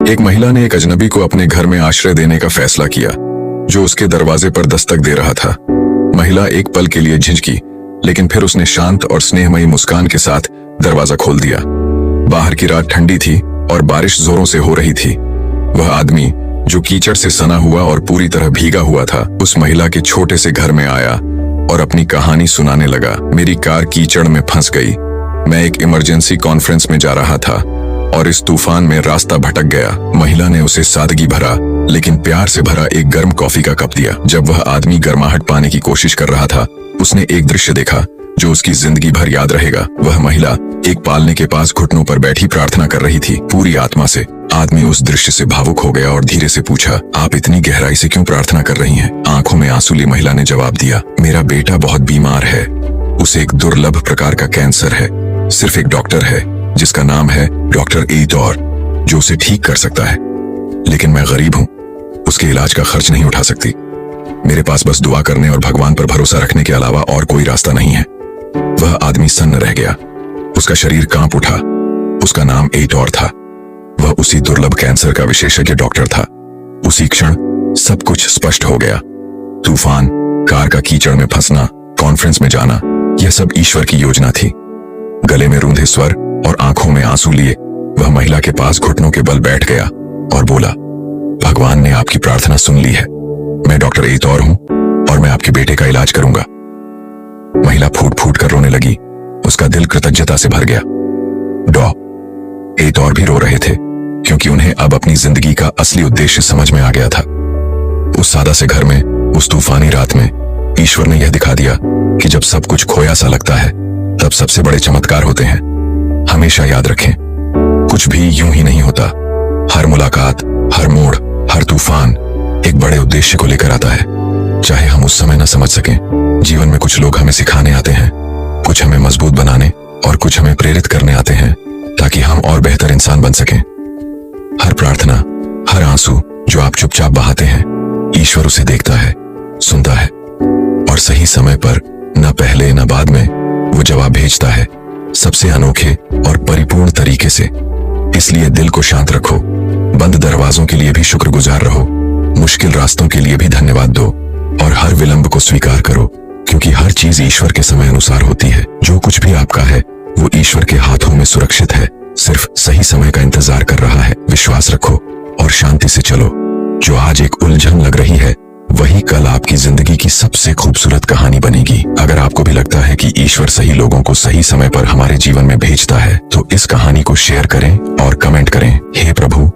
एक महिला ने एक अजनबी को अपने घर में आश्रय देने का फैसला किया, जो उसके दरवाजे पर दस्तक दे रहा था। महिला एक पल के लिए झिझकी, लेकिन फिर उसने शांत और स्नेहमयी मुस्कान के साथ दरवाजा खोल दिया। बाहर की रात ठंडी थी और बारिश जोरों से हो रही थी। वह आदमी, जो कीचड़ से सना हुआ और पूरी तरह भीगा हुआ था, उस महिला के छोटे से घर में आया और अपनी कहानी सुनाने लगा। मेरी कार कीचड़ में फंस गई। मैं एक इमरजेंसी कॉन्फ्रेंस में जा रहा था और इस तूफान में रास्ता भटक गया। महिला ने उसे सादगी भरा लेकिन प्यार से भरा एक गर्म कॉफी का कप दिया। जब वह आदमी गर्माहट पाने की कोशिश कर रहा था, उसने एक दृश्य देखा जो उसकी जिंदगी भर याद रहेगा। वह महिला एक पालने के पास घुटनों पर बैठी प्रार्थना कर रही थी, पूरी आत्मा से। आदमी उस दृश्य से भावुक हो गया और धीरे से पूछा, आप इतनी गहराई से क्यों प्रार्थना कर रही हैं? आंखों में आंसू ली महिला ने जवाब दिया, मेरा बेटा बहुत बीमार है। उसे एक दुर्लभ प्रकार का कैंसर है। सिर्फ एक डॉक्टर है जिसका नाम है डॉक्टर एइटोर, जो उसे ठीक कर सकता है, लेकिन मैं गरीब हूँ, उसके इलाज का खर्च नहीं उठा सकती। मेरे पास बस दुआ करने और भगवान पर भरोसा रखने के अलावा और कोई रास्ता नहीं है। वह आदमी सन्न रह गया। उसका शरीर कांप उठा। उसका नाम एइटोर था। वह उसी दुर्लभ कैंसर का विशेषज्ञ डॉक्टर था। उसी क्षण सब कुछ स्पष्ट हो गया। तूफान, कार का कीचड़ में फंसना, कॉन्फ्रेंस में जाना, यह सब ईश्वर की योजना थी। गले में रूंधे स्वर और आंखों में आंसू लिए वह महिला के पास घुटनों के बल बैठ गया और बोला, भगवान ने आपकी प्रार्थना सुन ली है। मैं डॉक्टर एइटोर हूं और मैं आपके बेटे का इलाज करूंगा। महिला फूट फूट कर रोने लगी। उसका दिल कृतज्ञता से भर गया। एइटोर भी रो रहे थे, क्योंकि उन्हें अब अपनी जिंदगी का असली उद्देश्य समझ में आ गया था। उस सादा से घर में, उस तूफानी रात में ईश्वर ने यह दिखा दिया कि जब सब कुछ खोया सा लगता है, तब सबसे बड़े चमत्कार होते हैं। हमेशा याद रखें, कुछ भी यूं ही नहीं होता। हर मुलाकात, हर मोड़, हर तूफान एक बड़े उद्देश्य को लेकर आता है। चाहे हम उस समय न समझ सकें, जीवन में कुछ लोग हमें सिखाने आते हैं, कुछ हमें मजबूत बनाने और कुछ हमें प्रेरित करने आते हैं, ताकि हम और बेहतर इंसान बन सकें। हर प्रार्थना, हर आंसू जो आप चुपचाप बहाते हैं, ईश्वर उसे देखता है, सुनता है और सही समय पर, न पहले न बाद में, वो जवाब भेजता है, सबसे अनोखे और परिपूर्ण तरीके से। इसलिए दिल को शांत रखो, बंद दरवाजों के लिए भी शुक्रगुजार रहो, मुश्किल रास्तों के लिए भी धन्यवाद दो और हर विलंब को स्वीकार करो, क्योंकि हर चीज ईश्वर के समय अनुसार होती है। जो कुछ भी आपका है वो ईश्वर के हाथों में सुरक्षित है, सिर्फ सही समय का इंतजार कर रहा है। विश्वास रखो और शांति से चलो। जो आज एक उलझन लग रही है, वही कल आपकी जिंदगी की सबसे खूबसूरत कहानी बनेगी। अगर आपको भी लगता है कि ईश्वर सही लोगों को सही समय पर हमारे जीवन में भेजता है, तो इस कहानी को शेयर करें और कमेंट करें, हे प्रभु,